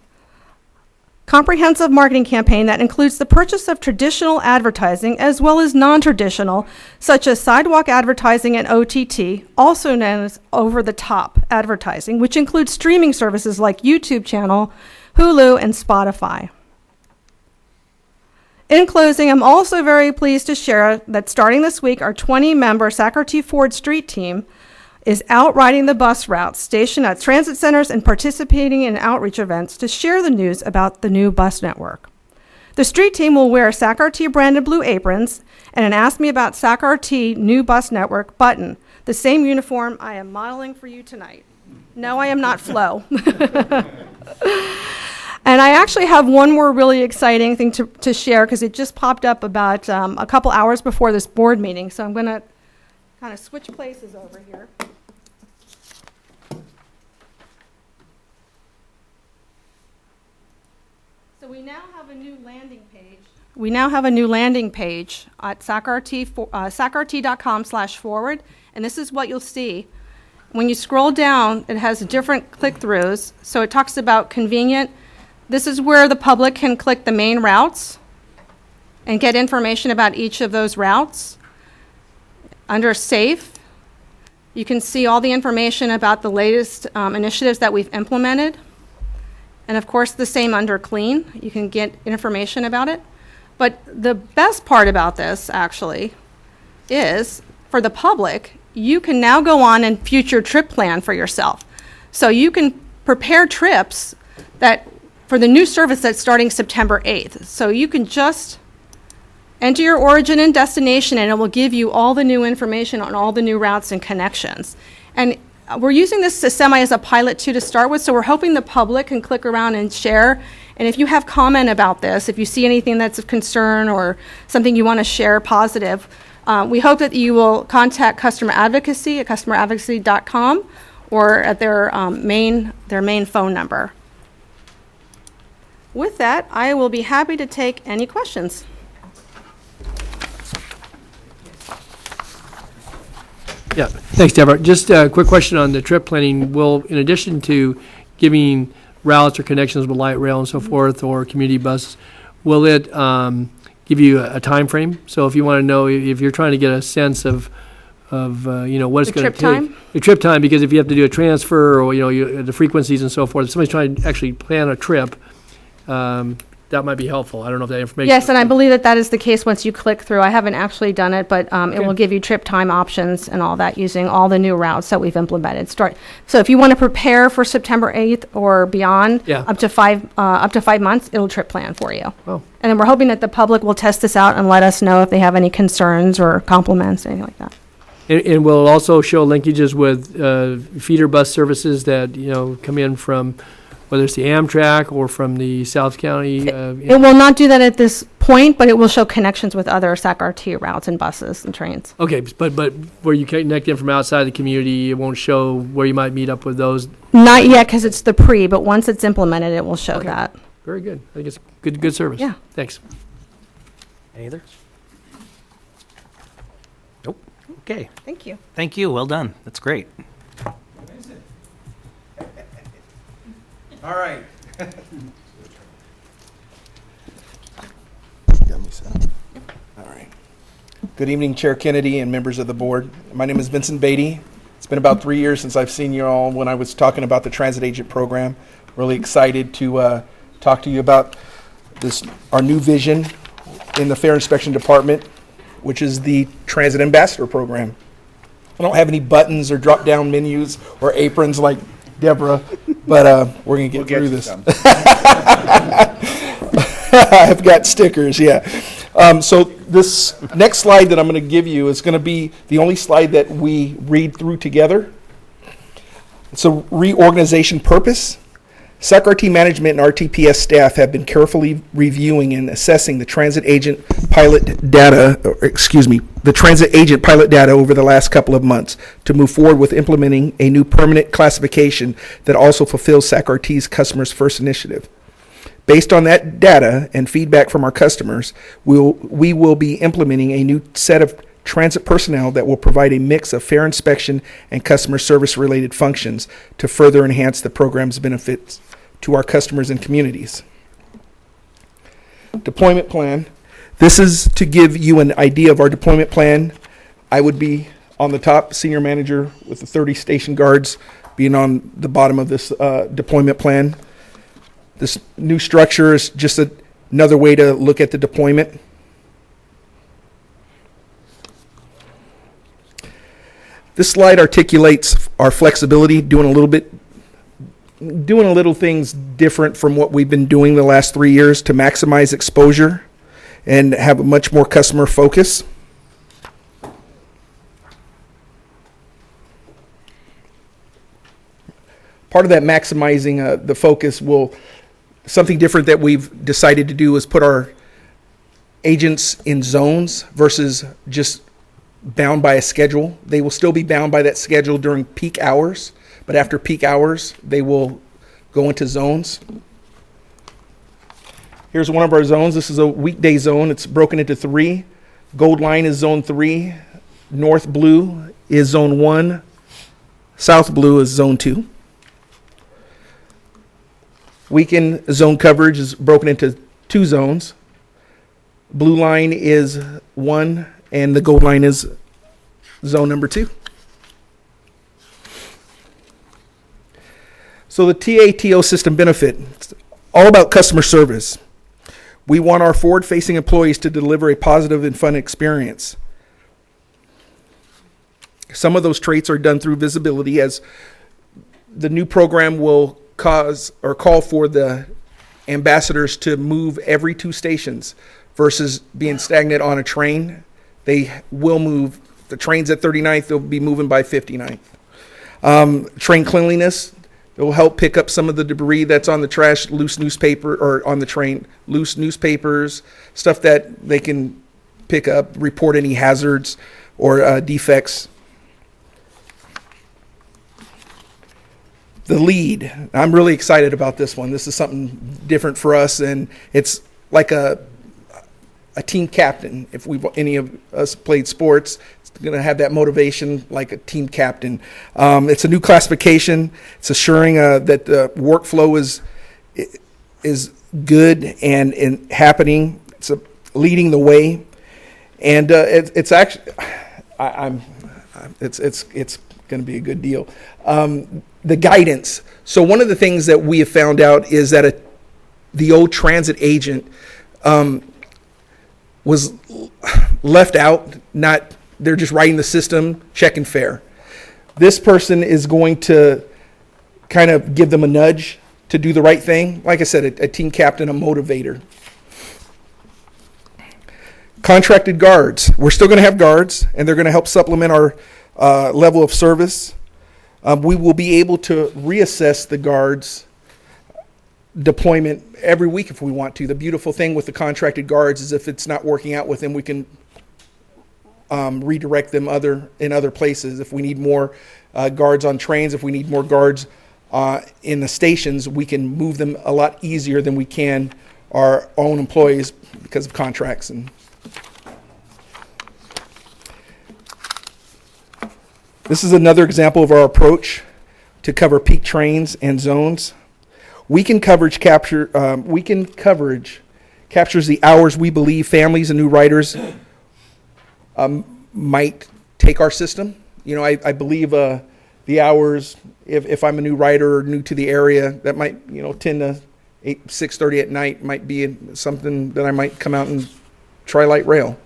comprehensive marketing campaign that includes the purchase of traditional advertising as well as non-traditional, such as sidewalk advertising and OTT, also known as over-the-top advertising, which includes streaming services like YouTube channel, Hulu, and Spotify. In closing, I'm also very pleased to share that starting this week, our 20-member SAC-RT Ford Street team is out riding the bus routes, stationed at transit centers and participating in outreach events to share the news about the new bus network. The street team will wear SAC-RT branded blue aprons and an Ask Me About SAC-RT new bus network button, the same uniform I am modeling for you tonight. No, I am not Flo. And I actually have one more really exciting thing to share because it just popped up about a couple hours before this board meeting. So I'm going to kind of switch places over here. So we now have a new landing page. We now have a new landing page at sacrt.com/forward, and this is what you'll see. When you scroll down, it has different click-throughs. So it talks about convenient. This is where the public can click the main routes and get information about each of those routes. Under Safe, you can see all the information about the latest initiatives that we've implemented. And of course, the same under Clean. You can get information about it. But the best part about this, actually, is for the public, you can now go on and future trip plan for yourself. So you can prepare trips for the new service that's starting September 8th. So you can just enter your origin and destination, and it will give you all the new information on all the new routes and connections. And we're using this as a pilot too to start with, so we're hoping the public can click around and share. And if you have comment about this, if you see anything that's of concern or something you want to share positive, we hope that you will contact customer advocacy at customeradvocacy.com or at their main phone number. With that, I will be happy to take any questions. Yeah, thanks, Deborah. Just a quick question on the trip planning. Will, in addition to giving routes or connections with light rail and so forth, or community buses, will it give you a time frame? So if you want to know, if you're trying to get a sense of what it's The going to trip take. time? The trip time, because if you have to do a transfer or, the frequencies and so forth, if somebody's trying to actually plan a trip, that might be helpful. I don't know if that information. Yes, and I believe that is the case once you click through. I haven't actually done it, but it will give you trip time options and all that using all the new routes that we've implemented. So if you want to prepare for September 8th or beyond, Yeah. up to 5 months, it'll trip plan for you. Oh. And then we're hoping that the public will test this out and let us know if they have any concerns or compliments, anything like that. And we'll also show linkages with feeder bus services that, come in from, whether it's the Amtrak or from the South County. It will not do that at this point, but it will show connections with other SAC-RT routes and buses and trains. Okay, but where you connect in from outside the community, it won't show where you might meet up with those. Not yet, because it's the pre, but once it's implemented, it will show that. Very good. I think it's good service. Yeah. Thanks. Any others? Nope. Okay. Thank you. Thank you. Well done. That's great. All right. Got me set. All right. Good evening, Chair Kennedy and members of the board. My name is Vincent Beatty. It's been about 3 years since I've seen you all when I was talking about the Transit Agent Program. Really excited to talk to you about our new vision in the Fare Inspection Department, which is the Transit Ambassador Program. I don't have any buttons or drop-down menus or aprons like Deborah, but we're going to get through this. I've got stickers, yeah. So this next slide that I'm going to give you is going to be the only slide that we read through together. It's a reorganization purpose. SAC-RT management and RTPS staff have been carefully reviewing and assessing the transit agent pilot data, the transit agent pilot data over the last couple of months to move forward with implementing a new permanent classification that also fulfills SAC-RT's Customers First initiative. Based on that data and feedback from our customers, we will be implementing a new set of transit personnel that will provide a mix of fare inspection and customer service related functions to further enhance the program's benefits to our customers and communities. Deployment plan. This is to give you an idea of our deployment plan. I would be on the top, senior manager with the 30 station guards being on the bottom of this deployment plan. This new structure is just another way to look at the deployment. This slide articulates our flexibility, doing a little things different from what we've been doing the last 3 years to maximize exposure and have a much more customer focus. Part of that maximizing the focus something different that we've decided to do is put our agents in zones versus just bound by a schedule. They will still be bound by that schedule during peak hours, but after peak hours, they will go into zones. Here's one of our zones. This is a weekday zone. It's broken into 3. Gold line is zone 3. North blue is zone 1. South blue is zone 2. Weekend zone coverage is broken into 2 zones. Blue line is 1, and the gold line is zone number 2. So the TATO system benefit, it's all about customer service. We want our forward-facing employees to deliver a positive and fun experience. Some of those traits are done through visibility, as the new program will call for the ambassadors to move every 2 stations versus being stagnant on a train. They will move. The train's at 39th, they'll be moving by 59th. Train cleanliness, it will help pick up some of the debris that's on the trash, loose newspaper, or on the train, loose newspapers, stuff that they can pick up, report any hazards or defects. The lead, I'm really excited about this one. This is something different for us, and it's like a a team captain. If any of us played sports, it's going to have that motivation like a team captain. It's a new classification. It's assuring that the workflow is good and happening. It's leading the way, and it's actually it's going to be a good deal. The guidance. So one of the things that we have found out is that the old transit agent was left out. They're just writing the system, check and fare. This person is going to kind of give them a nudge to do the right thing. Like I said, a team captain, a motivator. Contracted guards. We're still going to have guards, and they're going to help supplement our level of service. We will be able to reassess the guards' deployment every week if we want to. The beautiful thing with the contracted guards is if it's not working out with them, we can redirect them in other places. If we need more guards on trains, if we need more guards in the stations, we can move them a lot easier than we can our own employees because of contracts. And this is another example of our approach to cover peak trains and zones. Weekend coverage captures the hours we believe families and new riders might take our system. You know, I believe the hours, if I'm a new rider or new to the area, that might, 10 to 6:30 at night might be something that I might come out and try light rail.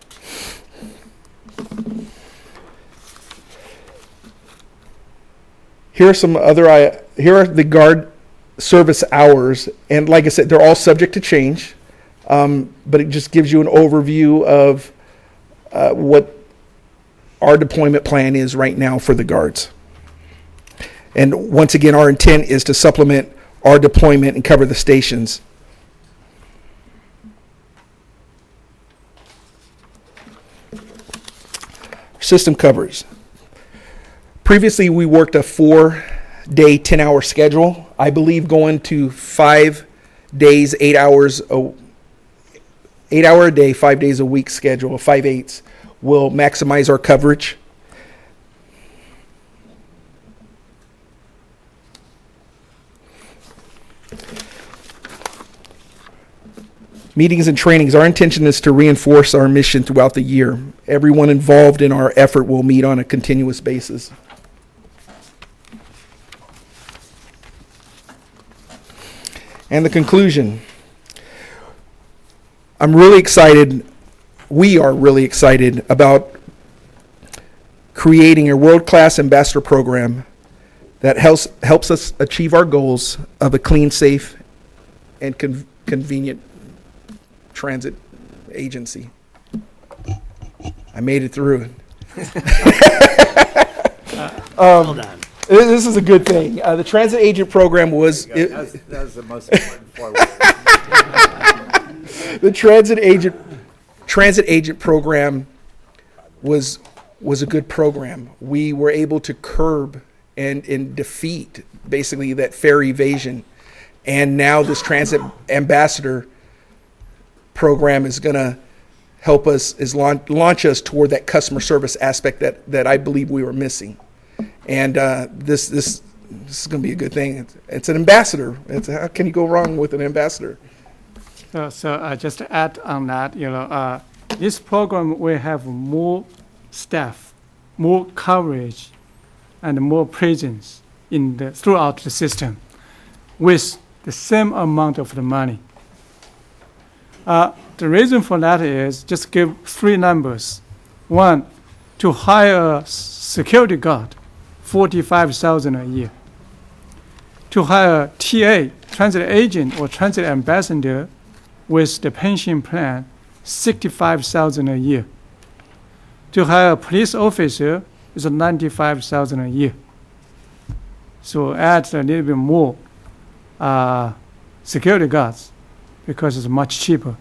Here are the guard service hours, and like I said, they're all subject to change, but it just gives you an overview of what our deployment plan is right now for the guards. And once again, our intent is to supplement our deployment and cover the stations. System covers. Previously, we worked a 4-day, 10-hour schedule. I believe going to 5 days, 8 hours, 8 hour a day, 5 days a week schedule, 5/8, will maximize our coverage. Meetings and trainings. Our intention is to reinforce our mission throughout the year. Everyone involved in our effort will meet on a continuous basis. And the conclusion. I'm really excited. We are really excited about creating a world-class ambassador program that helps us achieve our goals of a clean, safe, and convenient transit agency. I made it through it. Well done. This is a good thing. The transit agent program was... That was the most important forward. The transit agent program was a good program. We were able to curb and defeat basically that fare evasion. And now this transit ambassador program is going to help us, launch us toward that customer service aspect that I believe we were missing. And this is going to be a good thing. It's an ambassador. How can you go wrong with an ambassador? So just to add on that, this program will have more staff, more coverage, and more presence throughout the system with the same amount of the money. The reason for that is just give 3 numbers. One, to hire a security guard, $45,000 a year. To hire a TA, transit agent or transit ambassador with the pension plan, $65,000 a year. To hire a police officer is $95,000 a year. So add a little bit more security guards because it's much cheaper.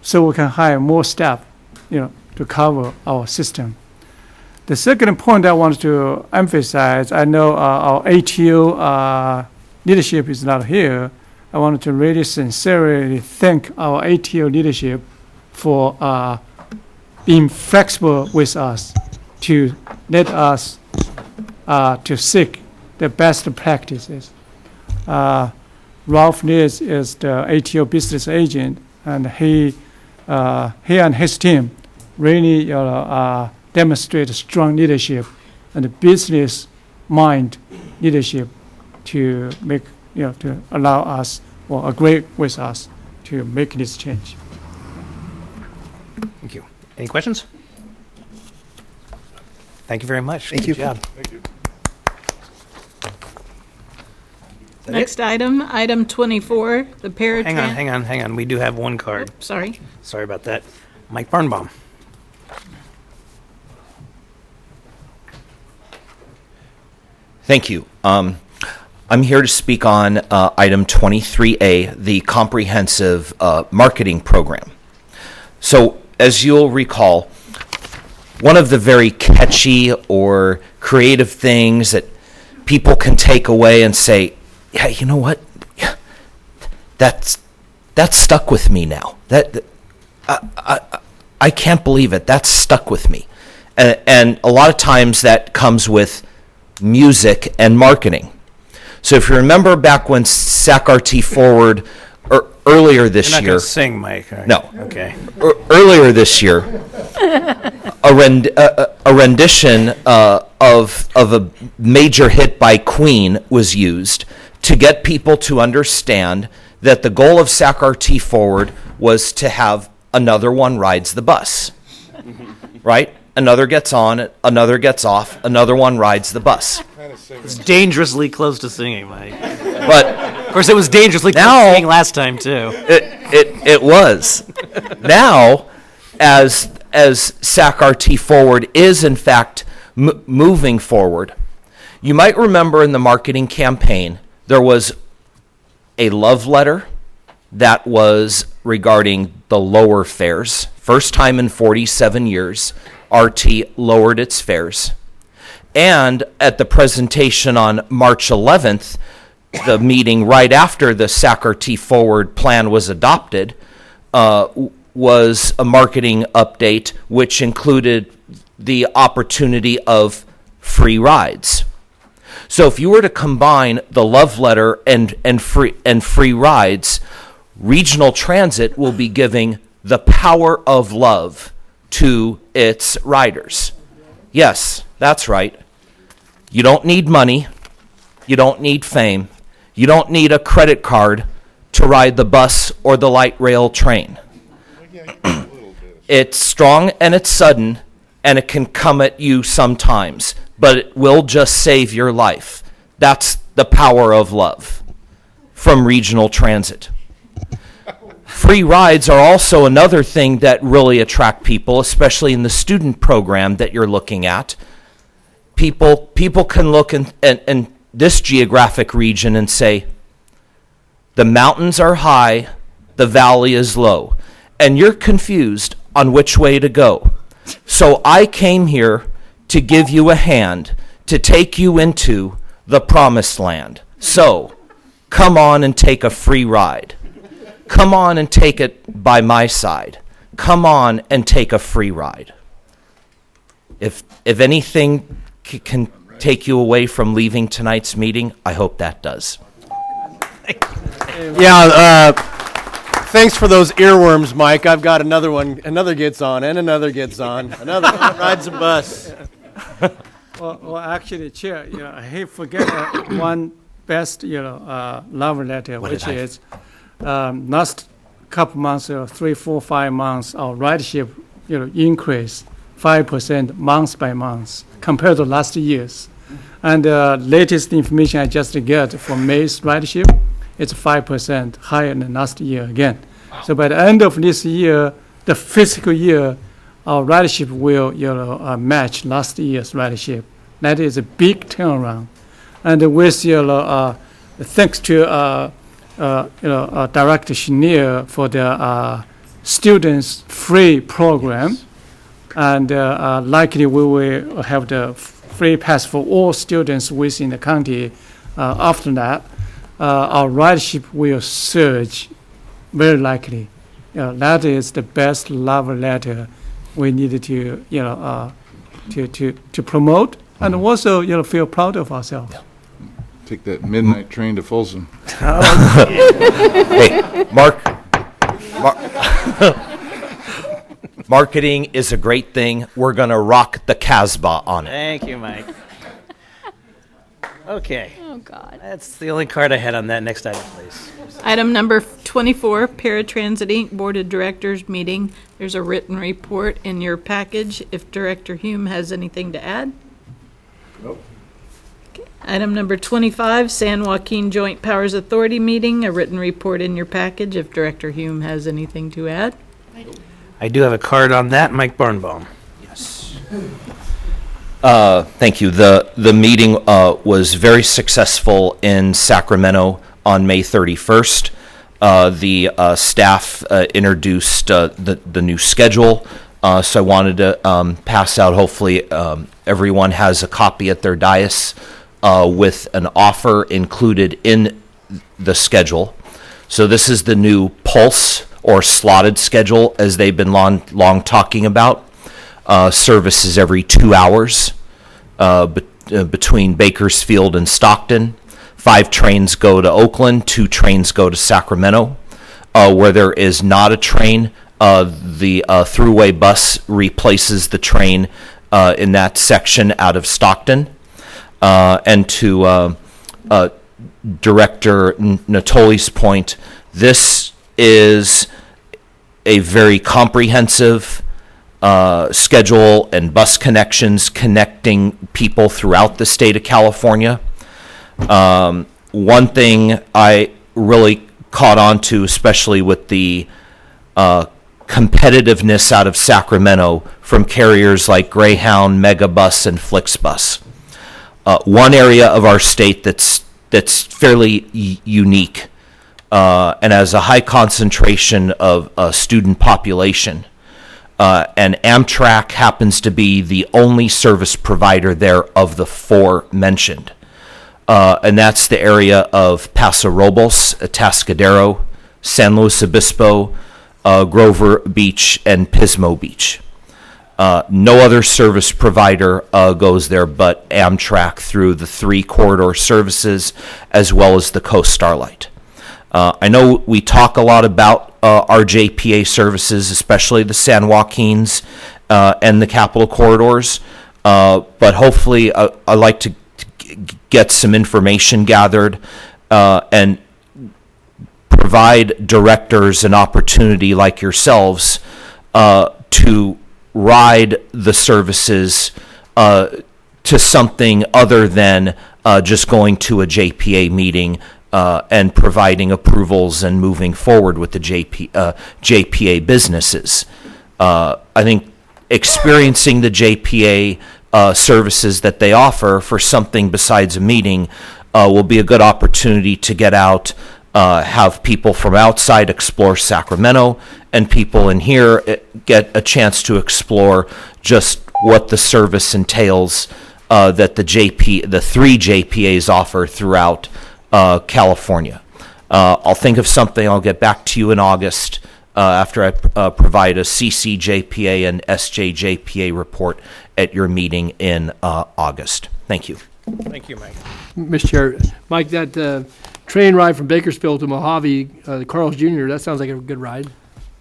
So we can hire more staff, to cover our system. The second point I want to emphasize, I know our ATO leadership is not here, I want to really sincerely thank our ATO leadership for being flexible with us to let us to seek the best practices. Ralph Neers is the ATO business agent, and he and his team really demonstrate strong leadership and business mind leadership to make, to allow us or agree with us to make this change. Thank you. Any questions? Thank you very much. Thank Good you. job. Next item, item 24, the paratran. Hang on. We do have one card. Sorry. Sorry about that. Mike Barnbaum. Thank you. I'm here to speak on item 23A, the comprehensive marketing program. So, as you'll recall, one of the very catchy or creative things that people can take away and say, yeah, you know what? That's stuck with me now. I can't believe it. That's stuck with me. And a lot of times that comes with music and marketing. So if you remember back when SAC-RT Forward earlier this You're not year, gonna sing, Mike. Right? No. Okay. Earlier this year, a rendition of a major hit by Queen was used to get people to understand that the goal of SAC-RT Forward was to have another one rides the bus, right? Another gets on, another gets off, another one rides the bus. It's dangerously close to singing, Mike. But of course, it was dangerously close to singing last time too. It was. Now, as SAC-RT Forward is in fact moving forward, you might remember in the marketing campaign there was a love letter that was regarding the lower fares. First time in 47 years, RT lowered its fares. And at the presentation on March 11th, the meeting right after the SAC-RT Forward plan was adopted, was a marketing update which included the opportunity of free rides. So if you were to combine the love letter and free rides, Regional Transit will be giving the power of love to its riders. Yes, that's right. You don't need money. You don't need fame. You don't need a credit card to ride the bus or the light rail train. It's strong and it's sudden, and it can come at you sometimes, but it will just save your life. That's the power of love from Regional Transit. Free rides are also another thing that really attract people, especially in the student program that you're looking at. People can look in this geographic region and say, the mountains are high, the valley is low, and you're confused on which way to go. So I came here to give you a hand, to take you into the promised land. So come on and take a free ride. Come on and take it by my side. Come on and take a free ride. If anything can take you away from leaving tonight's meeting, I hope that does. Yeah, thanks for those earworms, Mike. I've got another one. Another gets on, and another gets on. Another one rides a bus. Well, actually, Chair, I forget one best, love letter, which is last couple months, 3, 4, 5 months, our ridership, increased 5% month by month compared to last year's. And latest information I just got from May's ridership, it's 5% higher than last year again. So by the end of this year, the fiscal year, our ridership will match last year's ridership. That is a big turnaround. And with thanks to Director Chenier for the students free program, and likely we will have the free pass for all students within the county after that. our ridership will surge very likely. That is the best love letter we needed to, to promote, and also, feel proud of ourselves. Take that midnight train to Folsom. Hey, marketing is a great thing. We're going to rock the Casbah on it. Thank you, Mike. Okay. Oh, God. That's the only card I had on that. Next item, please. Item number 24, Paratransit Inc. Board of Directors meeting. There's a written report in your package. If Director Hume has anything to add? Nope. Item number 25, San Joaquin Joint Powers Authority meeting. A written report in your package. If Director Hume has anything to add? I do have a card on that. Mike Barnbaum. Yes. Thank you. The meeting was very successful in Sacramento on May 31st. The staff introduced the new schedule, so I wanted to pass out. Hopefully, everyone has a copy at their dais with an offer included in the schedule. So this is the new pulse or slotted schedule, as they've been long talking about. Services every 2 hours between Bakersfield and Stockton. 5 trains go to Oakland, 2 trains go to Sacramento. Where there is not a train, the throughway bus replaces the train in that section out of Stockton. And to Director Natoli's point, this is a very comprehensive schedule and bus connections connecting people throughout the state of California. One thing I really caught on to, especially with the competitiveness out of Sacramento from carriers like Greyhound, Megabus, and Flixbus. One area of our state that's fairly unique and has a high concentration of student population. And Amtrak happens to be the only service provider there of the 4 mentioned. And that's the area of Paso Robles, Atascadero, San Luis Obispo, Grover Beach, and Pismo Beach. No other service provider goes there but Amtrak through the 3 corridor services as well as the Coast Starlight. I know we talk a lot about our JPA services, especially the San Joaquins and the Capital Corridors, but hopefully I'd like to get some information gathered and provide directors an opportunity like yourselves to ride the services to something other than just going to a JPA meeting and providing approvals and moving forward with the JPA businesses. I think experiencing the JPA services that they offer for something besides a meeting will be a good opportunity to get out, have people from outside explore Sacramento, and people in here get a chance to explore just what the service entails that the 3 JPAs offer throughout California. I'll think of something. I'll get back to you in August after I provide a CCJPA and SJJPA report at your meeting in August. Thank you. Thank you, Mike. Mr. Chair, Mike, that train ride from Bakersfield to Mojave, the Carl's Jr., that sounds like a good ride.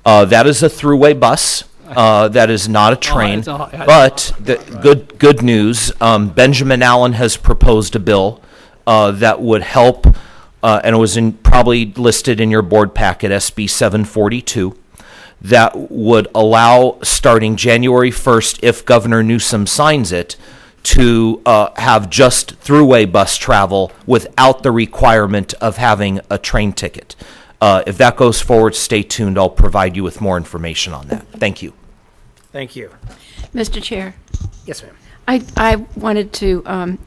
That is a throughway bus. That is not a train. But the good news, Benjamin Allen has proposed a bill that would help, and it was probably listed in your board packet, SB 742, that would allow, starting January 1st, if Governor Newsom signs it, to have just throughway bus travel without the requirement of having a train ticket. If that goes forward, stay tuned. I'll provide you with more information on that. Thank you. Thank you. Mr. Chair, Yes, ma'am. I wanted to,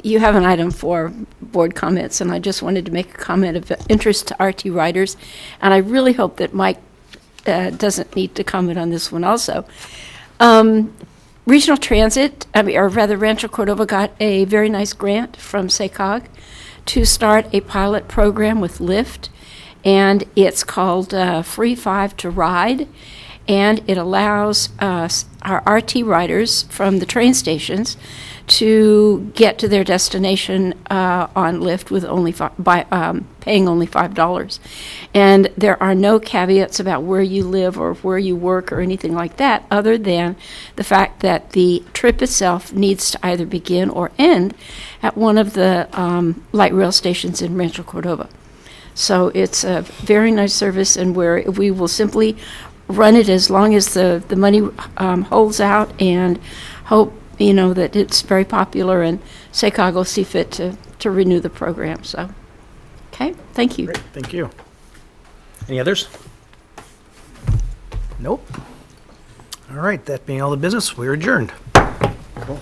you have an item for board comments, and I just wanted to make a comment of interest to RT riders, and I really hope that Mike doesn't need to comment on this one also. Regional Transit, or rather Rancho Cordova, got a very nice grant from SACOG to start a pilot program with Lyft, and it's called Free 5 to Ride, and it allows our RT riders from the train stations to get to their destination on Lyft with only paying only $5. And there are no caveats about where you live or where you work or anything like that, other than the fact that the trip itself needs to either begin or end at one of the light rail stations in Rancho Cordova. So it's a very nice service, and where we will simply run it as long as the money holds out, and hope that it's very popular, and SACOG will see fit to renew the program. So, okay, thank you. Great, thank you. Any others? Nope. All right, that being all the business, we're adjourned. Cool.